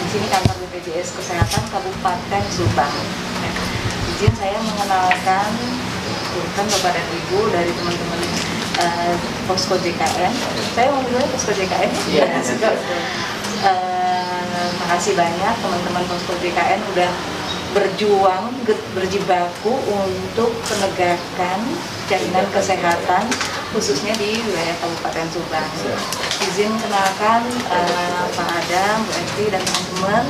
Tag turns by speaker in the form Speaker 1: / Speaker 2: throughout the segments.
Speaker 1: Di sini kantor BPJS Kesehatan Kabupaten Subang. Ya. Izin saya mengenalkan Bapak dan Ibu dari teman-teman Posko JKN. Saya memilih Posko JKN.
Speaker 2: Iya.
Speaker 1: Makasih banyak teman-teman Posko JKN udah berjuang, berjibaku untuk penegakan jaminan kesehatan khususnya di wilayah Kabupaten Subang. Izin kenalkan Pak Adam, Bu Esti dan teman-teman.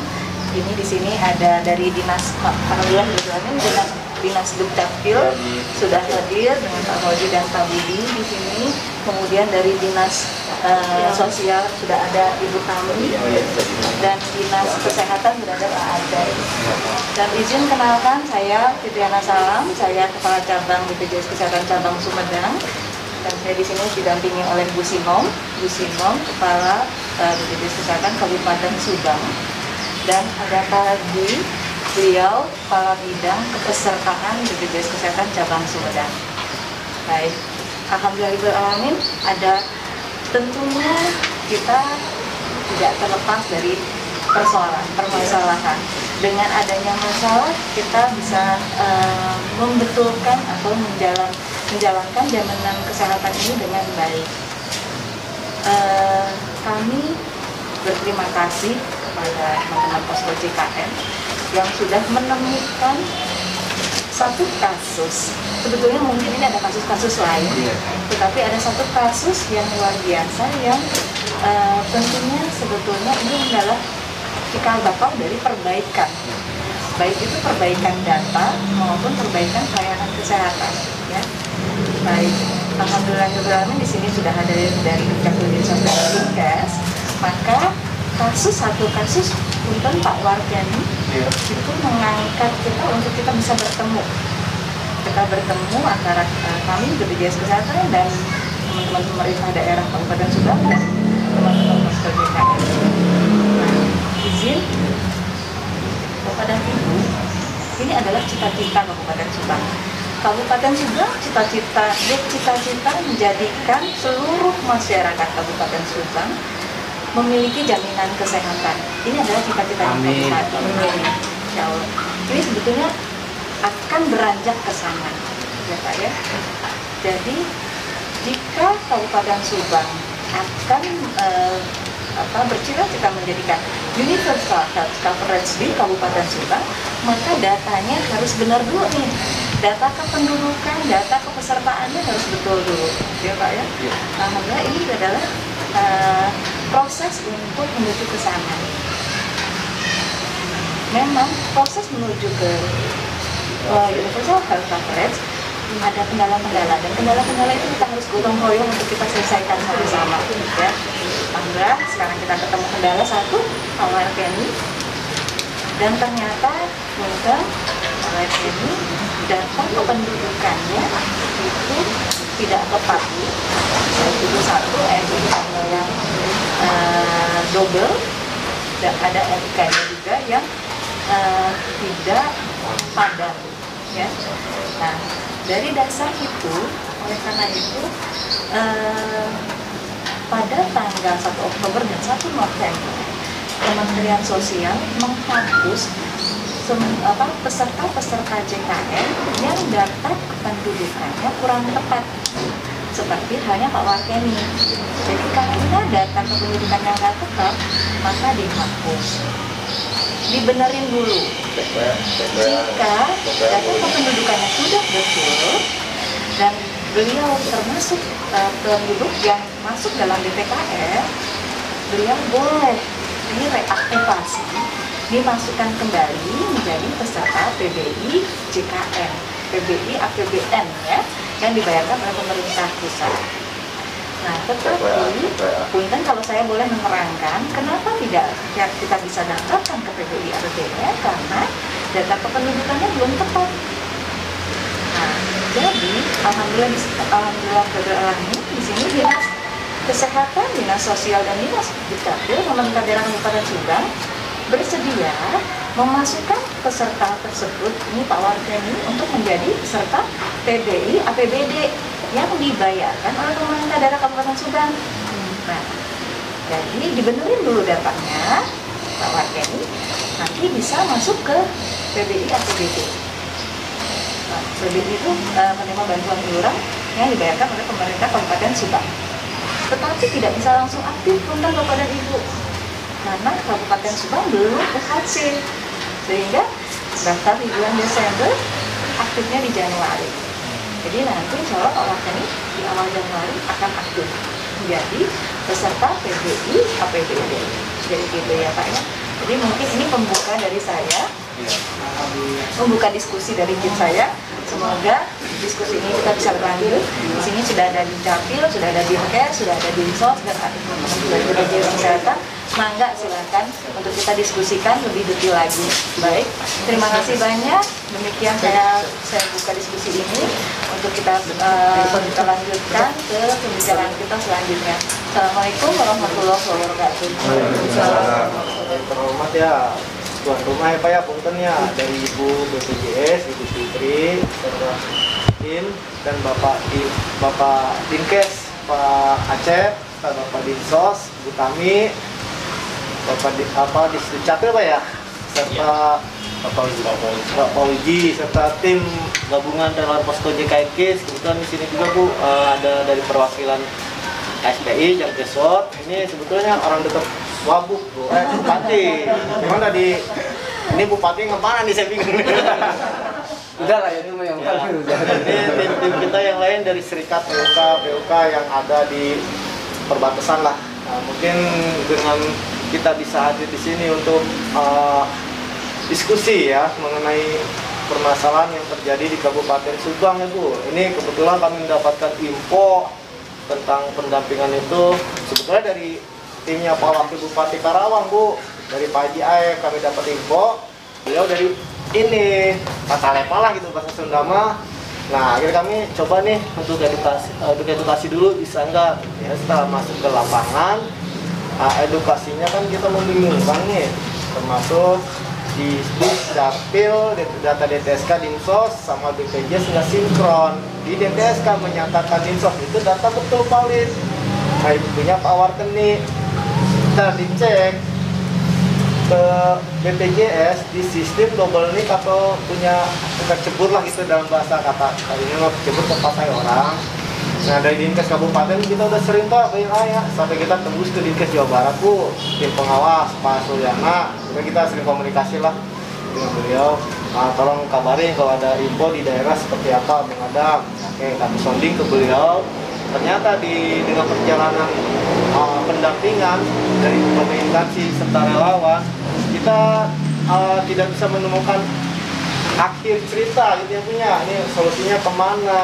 Speaker 1: Ini di sini ada dari dinas, alhamdulillah dinas Dukcapil sudah hadir dengan Pak Hoji dan Pak Budi di sini. Kemudian dari dinas sosial sudah ada Ibu kami dan dinas kesehatan sudah ada Pak Adai. Dan izin kenalkan saya Fitriana Salam, saya Kepala Cabang BPJS Kesehatan Cabang Sumedang. Dan saya di sini didampingi oleh Bu Sinom, Kepala BPJS Kesehatan Kabupaten Subang. Dan ada Pak Adi, beliau Kepala Bidang Kepesertaan BPJS Kesehatan Cabang Sumedang. Baik, alhamdulillah ada tentunya kita tidak terlepas dari permasalahan. Dengan adanya masalah kita bisa membetulkan atau menjalankan jaminan kesehatan ini dengan baik. Kami berterima kasih kepada teman-teman Posko JKN yang sudah menemukan satu kasus. Sebetulnya mungkin ini ada kasus-kasus lain, tetapi ada satu kasus yang luar biasa yang tentunya sebetulnya ini adalah cikal bakal dari perbaikan, baik itu perbaikan data maupun perbaikan pelayanan kesehatan. Ya. Baik, alhamdulillah di sini sudah ada dari Dukcapil sampai Dinkes, maka satu kasus punten Pak Warjani itu mengangkat kita untuk kita bisa bertemu. Kita bertemu antara kami BPJS Kesehatan dan teman-teman pemerintah daerah Kabupaten Subang dan teman-teman Posko JKN. Nah, izin Bapak dan Ibu, ini adalah cita-cita Kabupaten Subang. Kabupaten Subang cita-cita menjadikan seluruh masyarakat Kabupaten Subang memiliki jaminan kesehatan. Ini adalah cita-cita Kabupaten. Insya Allah. Ini sebetulnya akan beranjak ke sana, ya Pak ya. Jadi jika Kabupaten Subang akan bercita-cita menjadikan universal health coverage di Kabupaten Subang, maka datanya harus benar dulu nih. Data kependudukan, data kepesertaannya harus betul dulu, ya Pak ya. Alhamdulillah ini adalah proses untuk menuju ke sana. Memang proses menuju ke universal health coverage ada kendala-kendala, dan kendala-kendala itu kita harus gotong royong untuk kita selesaikan sama-sama. Ya. Alhamdulillah sekarang kita ketemu kendala satu, awal ini, dan ternyata mungkin awal ini data kependudukannya itu tidak tepat. Itu satu, itu yang double, dan ada NK-nya juga yang tidak padat. Ya. Nah, dari dasar itu, oleh karena itu pada tanggal 1 Oktober dan 1 November Kementerian Sosial menghapus peserta JKN yang data kependudukannya kurang tepat, seperti halnya Pak Warkeni. Jadi karena data kependudukan yang nggak tepat, maka dihapus. Dibenerin dulu. Jika data kependudukannya sudah betul dan beliau termasuk penduduk yang masuk dalam DPKR, beliau boleh direaktivasi, dimasukkan kembali menjadi peserta PBI JKN, PBI APBN ya, yang dibayarkan oleh pemerintah pusat. Nah, tetapi punten kalau saya boleh menerangkan, kenapa tidak kita bisa daftarkan ke PBI APBN, karena data kependudukannya belum tepat. Nah, jadi alhamdulillah di sini dinas kesehatan, dinas sosial dan dinas Dukcapil pemerintah daerah Kabupaten Subang bersedia memasukkan peserta tersebut, ini Pak Warkeni, untuk menjadi peserta PBI APBD yang dibayarkan oleh pemerintah daerah Kabupaten Subang. Nah, Jadi dibenerin dulu datanya Pak warga ini, nanti bisa masuk ke PBI atau BP. Nah, PBI itu menerima bantuan iuran yang dibayarkan oleh pemerintah Kabupaten Subang. Tetapi tidak bisa langsung aktif tentang kepada Ibu, karena Kabupaten Subang belum berhasil, sehingga daftar di bulan Desember, aktifnya di Januari. Jadi nanti insya Allah Pak Wakani di awal Januari akan aktif menjadi peserta PBI APBD. Jadi gitu ya Pak ya. Jadi mungkin ini pembuka dari saya, membuka diskusi dari tim saya. Semoga diskusi ini kita bisa berlanjut. Di sini sudah ada di Capil, sudah ada di Dinkes, sudah ada di Dinsos, dan ada teman-teman dari Bpjs Kesehatan. Mangga silakan untuk kita diskusikan lebih detail lagi. Baik, terima kasih banyak. Demikian saya buka diskusi ini untuk kita lanjutkan ke pembicaraan kita selanjutnya. Assalamualaikum warahmatullahi wabarakatuh.
Speaker 2: Waalaikumsalam. Terhormat ya tuan rumah ya Pak ya, puntennya dari Ibu BPJS, Ibu Fitri, serta Din dan Bapak Dinkes, Pak Acep, Bapak Dinsos, Bu Tami, Bapak di Capil Pak ya, serta Bapak Uji, serta tim gabungan relawan posko JKNKIS. Kebetulan di sini juga Bu ada dari perwakilan SPI, Jamkesot. Ini sebetulnya orang dekat Wabuk Bu, Bupati. Gimana ini Bupati kemana nih saya bingung.
Speaker 3: Udah lah ya, ini yang
Speaker 2: Ini tim kita yang lain dari serikat PUK yang ada di perbatasan lah. Nah, mungkin dengan kita bisa hadir di sini untuk diskusi ya mengenai permasalahan yang terjadi di Kabupaten Subang ya Bu. Ini kebetulan kami mendapatkan info tentang pendampingan itu sebetulnya dari timnya Pak Wakil Bupati Karawang Bu, dari Pak Haji Aep kami dapat info, beliau dari ini Patalepa lah gitu bahasa Sunda mah. Nah akhirnya kami coba nih untuk edukasi dulu bisa enggak ya, setelah masuk ke lapangan edukasinya kan kita membingungkan nih, termasuk di Dapil, data DTSK Dinsos sama BPJS nggak sinkron. Di DTSK menyatakan Dinsos itu data betul valid. Nah ibunya Pak Warkeni, kita dicek ke BPJS di sistem double nick atau punya kecebur lah gitu dalam bahasa kata ini mau kecebur ke partai orang. Nah dari Dinkes Kabupaten kita udah sering Pak ya, sampai kita tembus ke Dinkes Jawa Barat Bu, tim pengawas Pak Suryana, kita sering komunikasi lah dengan beliau. Tolong kabarin kalau ada info di daerah seperti apa Bang Adam. Oke, kami sounding ke beliau. Ternyata dengan perjalanan pendampingan dari komunikasi serta relawan, kita tidak bisa menemukan akhir cerita gitu ya punya. Ini solusinya kemana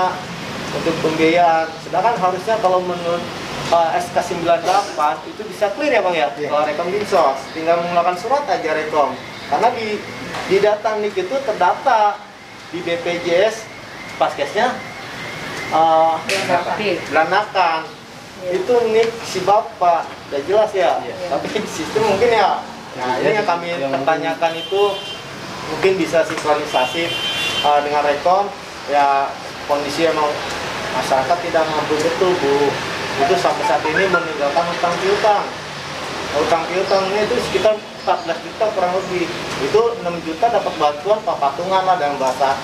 Speaker 2: untuk pembiayaan. Sedangkan harusnya kalau menurut SK 98 itu bisa clear ya Bang ya. Kalau rekom Dinsos, tinggal mengeluarkan surat aja rekom. Karena di data NIK itu terdata di BPJS paskesnya Belanakan itu nik si bapak udah jelas ya, tapi di sistem mungkin ya. Nah ini yang kami pertanyakan itu mungkin bisa sinkronisasi dengan rekom ya. Kondisi emang masyarakat tidak mampu betul Bu, itu sampai saat ini meninggalkan hutang piutangnya itu sekitar 14 juta kurang lebih. Itu 6 juta dapat bantuan patungan lah dalam bahasa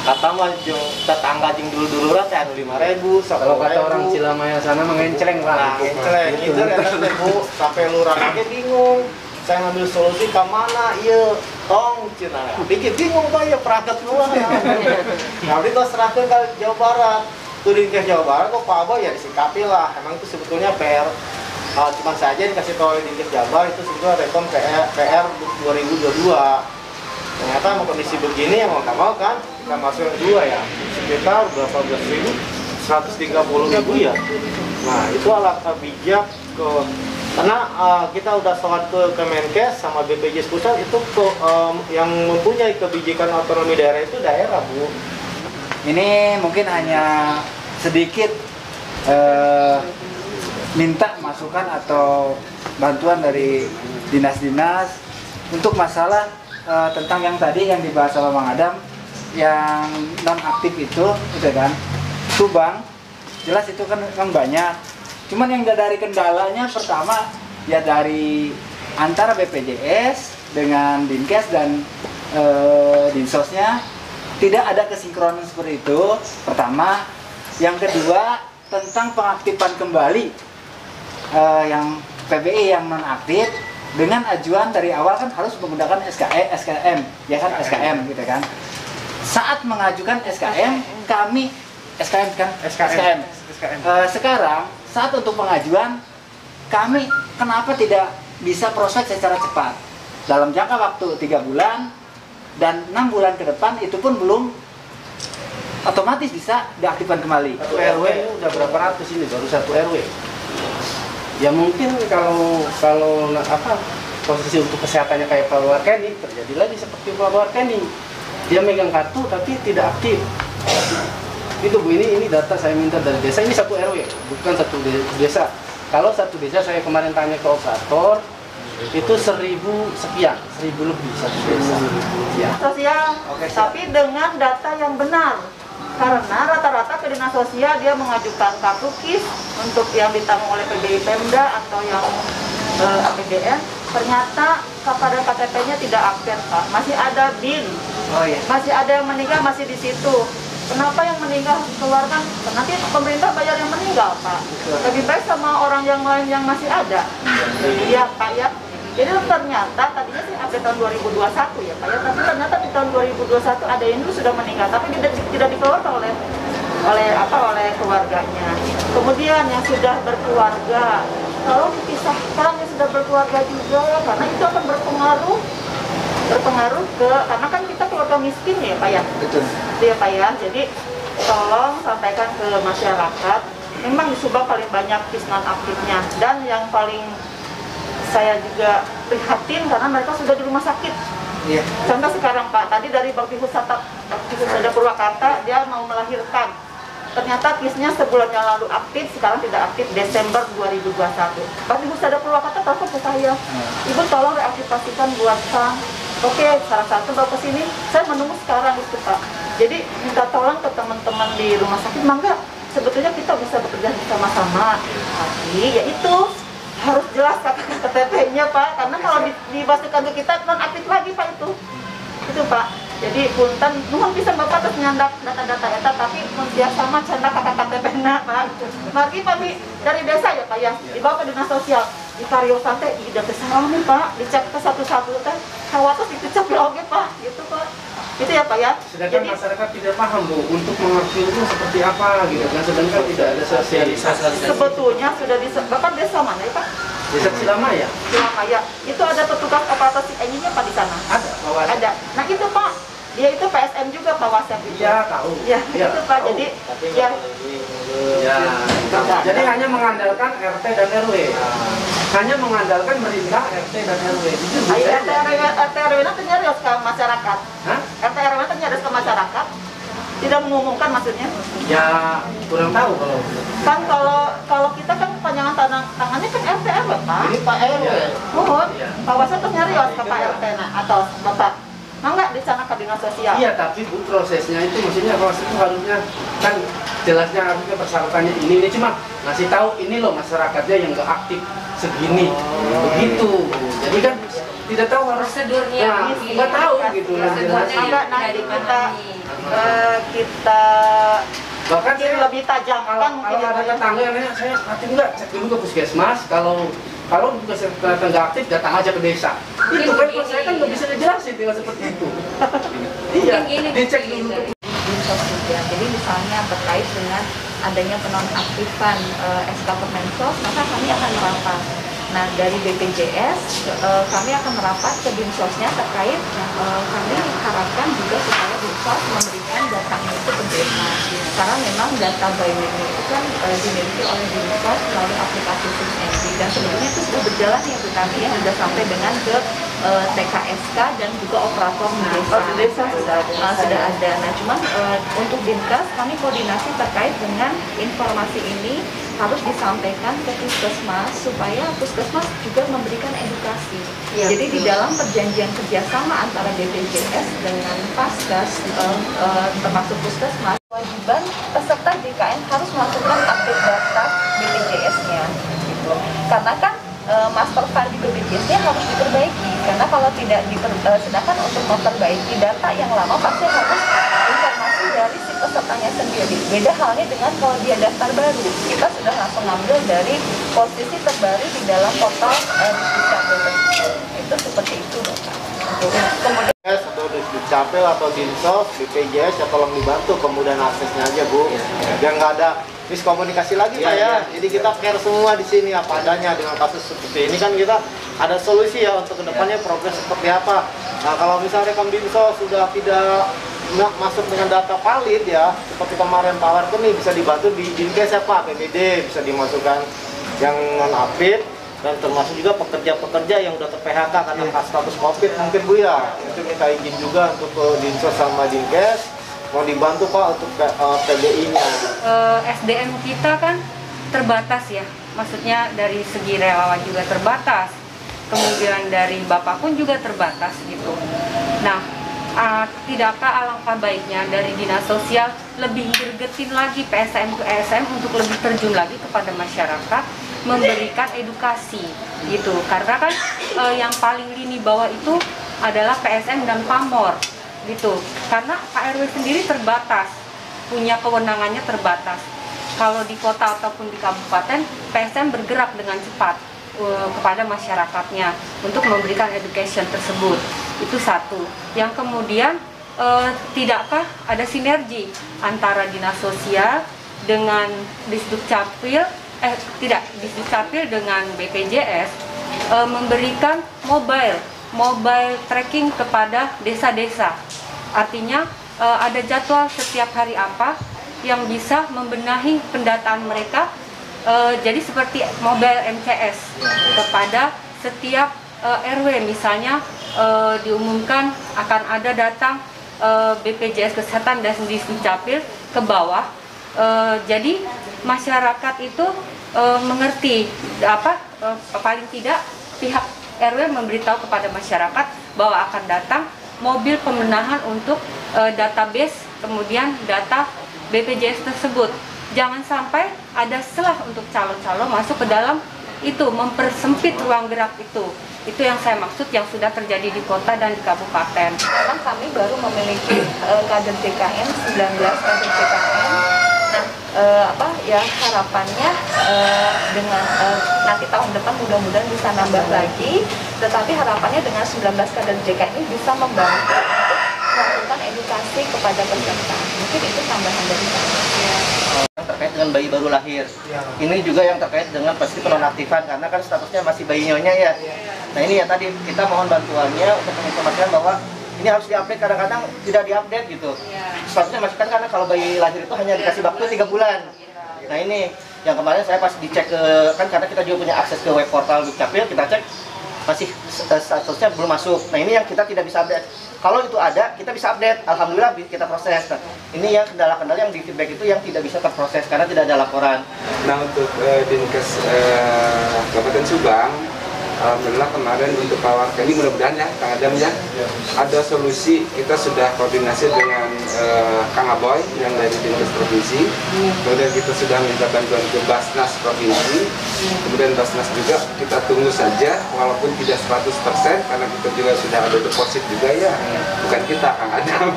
Speaker 2: kata mah tetangga jeng dulu teh 5.000, 10.000.
Speaker 3: Kalau kata orang Cilamaya sana mengenceleng Pak.
Speaker 2: Nah, ngenceleng itu ya Bu, sampai lurah lagi bingung. Saya ngambil solusi ke mana? Iya, tong cina. Bikin bingung Pak ya perangkat luar. Nah, itu serahkan ke Jawa Barat. Tuding ke Jawa Barat kok Pak Abo ya disikapi lah. Emang itu sebetulnya PR cuma saja dikasih tahu di Jabar itu sebetulnya rekom PR 2022. Ternyata mau kondisi begini ya mau nggak mau kan kita masuk yang dua ya sekitar berapa belas ribu, 130.000 ya. Nah itu alangkah bijak karena kita udah soal ke Kemenkes sama BPJS pusat itu yang mempunyai kebijakan otonomi daerah itu daerah Bu.
Speaker 3: Ini mungkin hanya sedikit minta masukan atau bantuan dari dinas-dinas untuk masalah tentang yang tadi yang dibahas sama Bang Adam yang non aktif itu kan Subang jelas itu kan banyak, cuman yang dari kendalanya pertama ya dari antara BPJS dengan Dinkes dan Dinsosnya tidak ada kesinkronan seperti itu. Pertama, yang kedua tentang pengaktifan kembali yang PBI yang non aktif dengan ajuan dari awal kan harus menggunakan SKM, ya kan SKM gitu kan. Saat mengajukan SKM kami SKM kan SKM. Sekarang saat untuk pengajuan kami kenapa tidak bisa proses secara cepat dalam jangka waktu 3 bulan dan 6 bulan ke depan itu pun belum otomatis bisa diaktifkan kembali.
Speaker 4: Satu RW ini udah berapa ratus ini baru satu RW. Ya mungkin kalau posisi untuk kesehatannya kayak Pak Warkeni terjadi lagi seperti Pak Warkeni. Dia megang kartu tapi tidak aktif. Itu Bu, ini data saya minta dari desa, ini satu RW, bukan satu desa. Kalau satu desa saya kemarin tanya ke operator, itu 1000 sekian, 1000 lebih satu desa. Ya.
Speaker 5: Sosial, tapi dengan data yang benar. Karena rata-rata ke dinas sosial dia mengajukan kartu KIS untuk yang ditanggung oleh PBI Pemda atau yang APBN, ternyata pada KTP-nya tidak update Pak, masih ada BIN, masih ada yang meninggal masih di situ. Kenapa yang meninggal keluarkan? Nanti pemerintah bayar yang meninggal Pak. Lebih baik sama orang yang lain yang masih ada. Iya Pak ya. Jadi ternyata tadinya sih update tahun 2021 ya Pak ya, tapi ternyata di tahun 2021 ada yang dulu sudah meninggal tapi tidak dikeluarkan oleh keluarganya. Kemudian yang sudah berkeluarga, kalau dipisahkan yang sudah berkeluarga juga, karena itu akan berpengaruh ke, karena kan kita keluarga miskin ya Pak ya. Betul. Ya Pak ya. Jadi tolong sampaikan ke masyarakat. Memang di Subang paling banyak KIS non aktifnya, dan yang paling saya juga prihatin karena mereka sudah di rumah sakit. Iya. Contoh sekarang Pak, tadi dari Bakti Husada Purwakarta dia mau melahirkan. Ternyata KIS-nya sebulan yang lalu aktif, sekarang tidak aktif, Desember 2021. Bakti Husada Purwakarta telepon ke saya, Ibu tolong reaktivasikan buat Sang. Oke, salah satu bawa ke sini, saya menunggu sekarang itu Pak. Jadi minta tolong ke teman-teman di rumah sakit, mangga sebetulnya kita bisa bekerja sama-sama. Tapi ya itu harus jelas KTP-nya Pak, karena kalau dipastikan ke kita non aktif lagi Pak itu Pak. Jadi punten nuhun bisa Bapak terus nyandak data-data eta tapi mun sama canda KTP-na Pak. Mari kami dari desa ya Pak ya, dibawa ke dinas sosial. Di Karyosan teh ida teh salah nih Pak, dicek ke satu-satu teh hawatos dicek oge Pak, gitu Pak. Itu ya Pak ya.
Speaker 4: Sedangkan jadi, masyarakat tidak paham Bu untuk mengerti itu seperti apa gitu kan, sedangkan tidak ada sosialisasi.
Speaker 5: Sebetulnya sudah bahkan desa mana ya Pak?
Speaker 4: Desa Cilamaya.
Speaker 5: Cilamaya. Itu ada petugas operator SIM-nya Pak di sana?
Speaker 4: Ada, Pak.
Speaker 5: Ada. Nah itu Pak, dia itu PSM juga Pak Wasep itu.
Speaker 4: Iya, tahu.
Speaker 5: Ya,
Speaker 4: ya,
Speaker 5: itu Pak.
Speaker 4: Tahu.
Speaker 5: Jadi ya.
Speaker 4: Ya, jadi hanya mengandalkan RT dan RW. Hanya mengandalkan perintah RT dan RW. Itu
Speaker 5: RT RW itu nyarios ke masyarakat.
Speaker 4: Hah?
Speaker 5: RT RW itu nyarios ke masyarakat. Tidak mengumumkan maksudnya?
Speaker 4: Ya, kurang tahu
Speaker 5: kan kalau kita kan panjangan tangannya kan RT RW Pak.
Speaker 4: Ini Pak RW.
Speaker 5: Mohon, Pak Wasep terus nyarios ke Pak RT atau Bapak. Enggak di sana ke dinas sosial.
Speaker 4: Iya, tapi Bu prosesnya itu maksudnya proses itu harusnya kan jelasnya harusnya persyaratannya ini cuma ngasih tahu ini loh masyarakatnya yang nggak aktif segini. Begitu. Jadi kan tidak tahu
Speaker 6: prosedurnya.
Speaker 4: Nah, nggak tahu gitu.
Speaker 5: Enggak nanti kita
Speaker 4: bahkan
Speaker 5: saya lebih tajam kan
Speaker 4: kalau ada tetangga yang nanya saya aktif nggak, cek dulu ke puskesmas. Kalau puskesmas nggak aktif datang aja ke desa. Itu kan saya kan nggak bisa dijelasin tinggal seperti itu. Iya, dicek dulu.
Speaker 1: Jadi misalnya terkait dengan adanya penonaktifan SK Kemensos, maka kami akan merapat. Nah dari BPJS kami akan merapat ke Dinsosnya terkait kami harapkan juga supaya Dinsos memberikan datanya itu ke desa. Karena memang data biometri itu kan dimiliki oleh Dinsos melalui aplikasi SIM-NG dan sebetulnya itu sudah berjalan ya Bu kami ya, sudah sampai dengan ke TKSK dan juga operator di desa.
Speaker 5: Di desa sudah
Speaker 1: ada. Nah cuman untuk Dinkes kami koordinasi terkait dengan informasi ini harus disampaikan ke puskesmas supaya puskesmas juga memberikan edukasi. Ya, jadi di dalam perjanjian kerjasama antara BPJS dengan Paskas termasuk puskesmas, kewajiban peserta JKN harus melakukan update data BPJS-nya. Gitu. Karena kan master
Speaker 5: harus diperbaiki, karena kalau tidak sedangkan untuk memperbaiki data yang lama pasti harus informasi dari si pesertanya sendiri. Beda halnya dengan kalau dia daftar baru, kita sudah langsung ambil dari posisi terbaru di dalam portal Dukcapil tersebut. Itu seperti itu, Bapak. Kemudian
Speaker 2: atau Dukcapil atau Dinsos, BPJS ya tolong dibantu kemudian aksesnya aja Bu, biar nggak ada miskomunikasi lagi Pak ya. Jadi kita care semua di sini apa adanya. Dengan kasus seperti ini kan kita ada solusi ya untuk kedepannya progres seperti apa. Nah kalau misalnya Kominfo sudah tidak masuk dengan data valid ya, seperti kemarin Pak Warken nih bisa dibantu di Dinkes ya Pak, PPD bisa dimasukkan yang non update, dan termasuk juga pekerja-pekerja yang udah ter-PHK karena status COVID mungkin Bu ya. Itu minta izin juga untuk Dinsos sama Dinkes, mau dibantu Pak untuk PBI-nya.
Speaker 6: SDM kita kan terbatas ya, maksudnya dari segi relawan juga terbatas, kemudian dari Bapak pun juga terbatas gitu. Nah, tidakkah alangkah baiknya dari Dinas Sosial lebih gergetin lagi PSM ke ESM untuk lebih terjun lagi kepada masyarakat, memberikan edukasi gitu, karena kan yang paling lini bawah itu adalah PSM dan PAMOR gitu, karena Pak RW sendiri terbatas, punya kewenangannya terbatas. Kalau di kota ataupun di kabupaten, PSM bergerak dengan cepat kepada masyarakatnya untuk memberikan education tersebut. Itu satu. Yang kemudian tidakkah ada sinergi antara Dinas Sosial dengan Disdukcapil, Disdukcapil dengan BPJS memberikan mobile tracking kepada desa-desa. Artinya ada jadwal setiap hari apa yang bisa membenahi pendataan mereka, jadi seperti mobile MCS kepada setiap RW. Misalnya diumumkan akan ada datang BPJS Kesehatan dan Disdukcapil ke bawah, jadi masyarakat itu mengerti paling tidak pihak RW memberitahu kepada masyarakat bahwa akan datang mobil pembenahan untuk database, kemudian data BPJS tersebut. Jangan sampai ada celah untuk calon-calon masuk ke dalam itu, mempersempit ruang gerak itu. Itu yang saya maksud, yang sudah terjadi di kota dan di kabupaten.
Speaker 5: memang kami baru memiliki kader JKN, 19 kader JKN. Nah, harapannya dengan nanti tahun depan mudah-mudahan bisa nambah lagi, tetapi harapannya dengan 19 kader JKN ini bisa membantu untuk melakukan edukasi kepada peserta. Mungkin itu tambahan dari saya.
Speaker 4: Yang terkait dengan bayi baru lahir, ini juga yang terkait dengan pasti penonaktifan, karena kan statusnya masih bayi nyonya ya. Nah ini ya tadi kita mohon bantuannya untuk menginformasikan bahwa ini harus diupdate, kadang-kadang tidak diupdate gitu. Statusnya masih kan, karena kalau bayi lahir itu hanya dikasih waktu 3 bulan. Nah ini yang kemarin saya pas dicek kan karena kita juga punya akses ke web portal Dukcapil, kita cek masih statusnya belum masuk. Nah ini yang kita tidak bisa update. Kalau itu ada, kita bisa update. Alhamdulillah kita proses. Nah, ini yang kendala-kendala yang di feedback itu yang tidak bisa terproses karena tidak ada laporan.
Speaker 7: Nah untuk Dinkes Kabupaten Subang, alhamdulillah kemarin untuk Pak Warken ini mudah-mudahan ya Kang Adam ya ada solusi. Kita sudah koordinasi dengan Kang Aboy yang dari Dinkes Provinsi, kemudian kita sudah minta bantuan ke Basnas Provinsi, kemudian Basnas juga kita tunggu saja walaupun tidak 100% karena kita juga sudah ada deposit juga ya, bukan kita Kang Adam.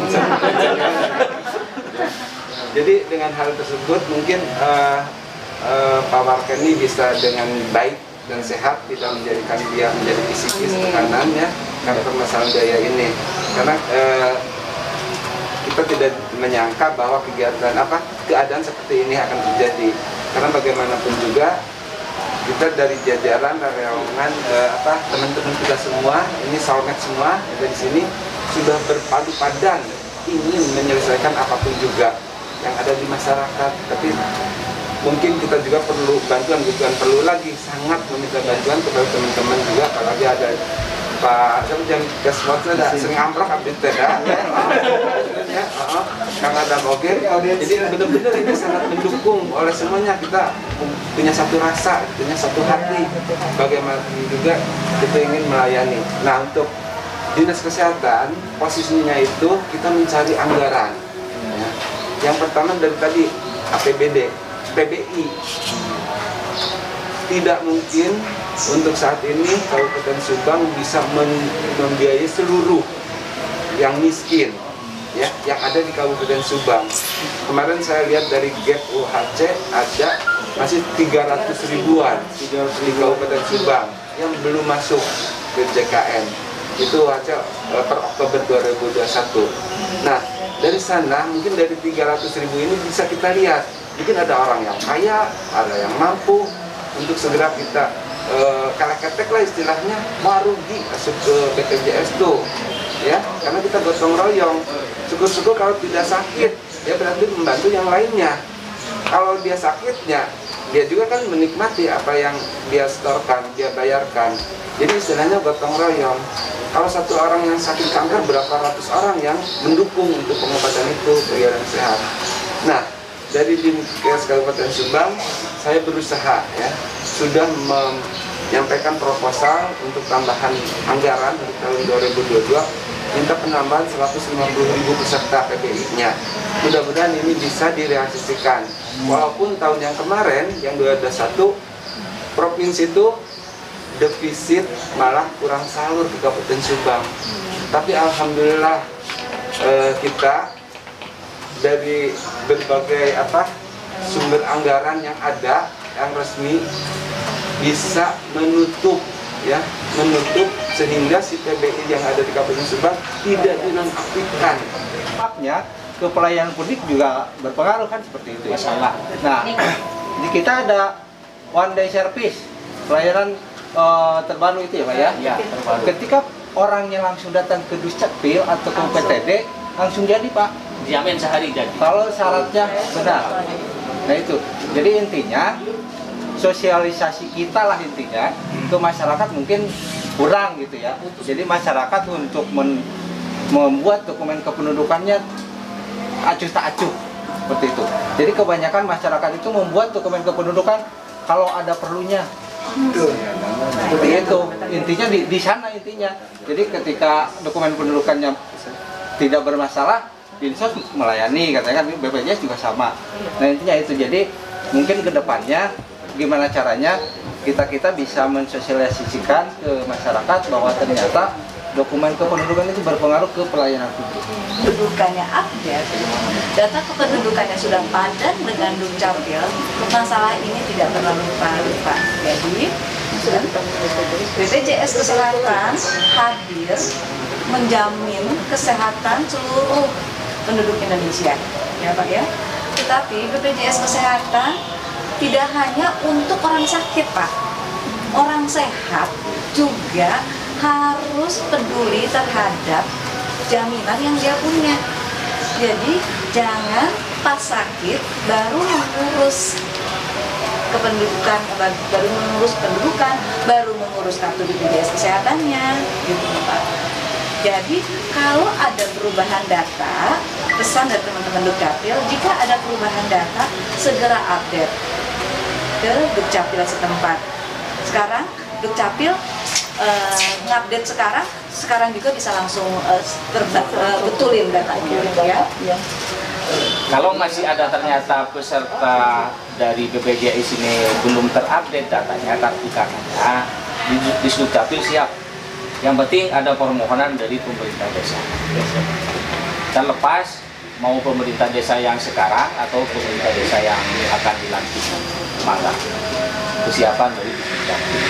Speaker 7: Jadi dengan hal tersebut mungkin Pak Warken ini bisa dengan baik dan sehat, tidak menjadikan dia menjadi psikis tekanannya karena permasalahan biaya ini. Karena kita tidak menyangka bahwa keadaan seperti ini akan terjadi. Karena bagaimanapun juga kita dari jajaran relawan teman-teman kita semua ini soulmate semua dari sini sudah berpadu padan ingin menyelesaikan apapun juga yang ada di masyarakat. Tapi mungkin kita juga perlu bantuan, bukan perlu lagi, sangat meminta bantuan kepada teman-teman juga, apalagi ada Pak yang kesempatan ada sering amplok update tidak ya, karena ada oke. Jadi benar-benar ini sangat mendukung oleh semuanya. Kita punya satu rasa, punya satu hati, bagaimana juga kita ingin melayani. Nah untuk Dinas Kesehatan posisinya itu kita mencari anggaran ya. Yang pertama dari tadi APBD, PBI. tidak mungkin untuk saat ini Kabupaten Subang bisa membiayai seluruh yang miskin ya yang ada di Kabupaten Subang. Kemarin saya lihat dari Gap UHC ada masih 300 ribuan di Kabupaten Subang yang belum masuk ke JKN. Itu UHC per Oktober 2021. Nah, dari sana mungkin dari 300 ribu ini bisa kita lihat mungkin ada orang yang kaya, ada yang mampu untuk segera kita kalek-ketek lah istilahnya, mau rugi masuk ke BPJS tuh ya, karena kita gotong royong. Syukur-syukur kalau tidak sakit ya berarti membantu yang lainnya. Kalau dia sakitnya dia juga kan menikmati apa yang dia setorkan, dia bayarkan. Jadi istilahnya gotong royong. Kalau satu orang yang sakit kanker, berapa ratus orang yang mendukung untuk pengobatan itu biar sehat. Nah, dari Dinkes Kabupaten Subang, saya berusaha ya, sudah menyampaikan proposal untuk tambahan anggaran di tahun 2022, minta penambahan 150.000 peserta PBI-nya. Mudah-mudahan ini bisa direalisasikan. Walaupun tahun yang kemarin, yang 2021, provinsi itu defisit malah kurang salur di Kabupaten Subang. Tapi alhamdulillah kita dari berbagai sumber anggaran yang ada yang resmi bisa menutup sehingga si PBI yang ada di Kabupaten Subang tidak dinonaktifkan.
Speaker 3: Dampaknya ke pelayanan publik juga berpengaruh kan seperti itu ya. Masalah. Nah, di kita ada one day service pelayanan terbaru itu ya Pak ya.
Speaker 4: Ya, terbaru.
Speaker 3: Ketika orangnya langsung datang ke Dukcapil atau ke PTD langsung jadi Pak.
Speaker 8: Dijamin sehari jadi.
Speaker 3: Kalau syaratnya benar. Nah itu. Jadi intinya sosialisasi kita lah intinya ke masyarakat mungkin kurang gitu ya. Jadi masyarakat untuk membuat dokumen kependudukannya acuh tak acuh seperti itu. Jadi kebanyakan masyarakat itu membuat dokumen kependudukan kalau ada perlunya. Seperti itu. Intinya di sana intinya. Jadi ketika dokumen kependudukannya tidak bermasalah, Dinsos melayani, katanya kan BPJS juga sama. Nah intinya itu, jadi mungkin ke depannya gimana caranya kita bisa mensosialisasikan ke masyarakat bahwa ternyata dokumen kependudukan itu berpengaruh ke pelayanan publik.
Speaker 1: Kependudukannya update, data kependudukannya sudah padan dengan Dukcapil, masalah ini tidak terlalu Pak. Jadi BPJS Kesehatan hadir menjamin kesehatan seluruh penduduk Indonesia, ya Pak ya. Tetapi BPJS Kesehatan tidak hanya untuk orang sakit Pak, orang sehat juga harus peduli terhadap jaminan yang dia punya. Jadi jangan pas sakit baru mengurus kependudukan, baru mengurus kartu BPJS Kesehatannya, gitu Pak. Jadi kalau ada perubahan data, pesan dari teman-teman Dukcapil, jika ada perubahan data, segera update ke Dukcapil setempat. Sekarang Dukcapil ngupdate sekarang juga bisa langsung betulin datanya ya.
Speaker 8: Kalau masih ada ternyata peserta dari BPJS ini belum terupdate datanya, kartu kartunya, di Dukcapil siap. Yang penting ada permohonan dari pemerintah desa. Terlepas mau pemerintah desa yang sekarang atau pemerintah desa yang akan dilantik, mangga. Kesiapan dari Dukcapil.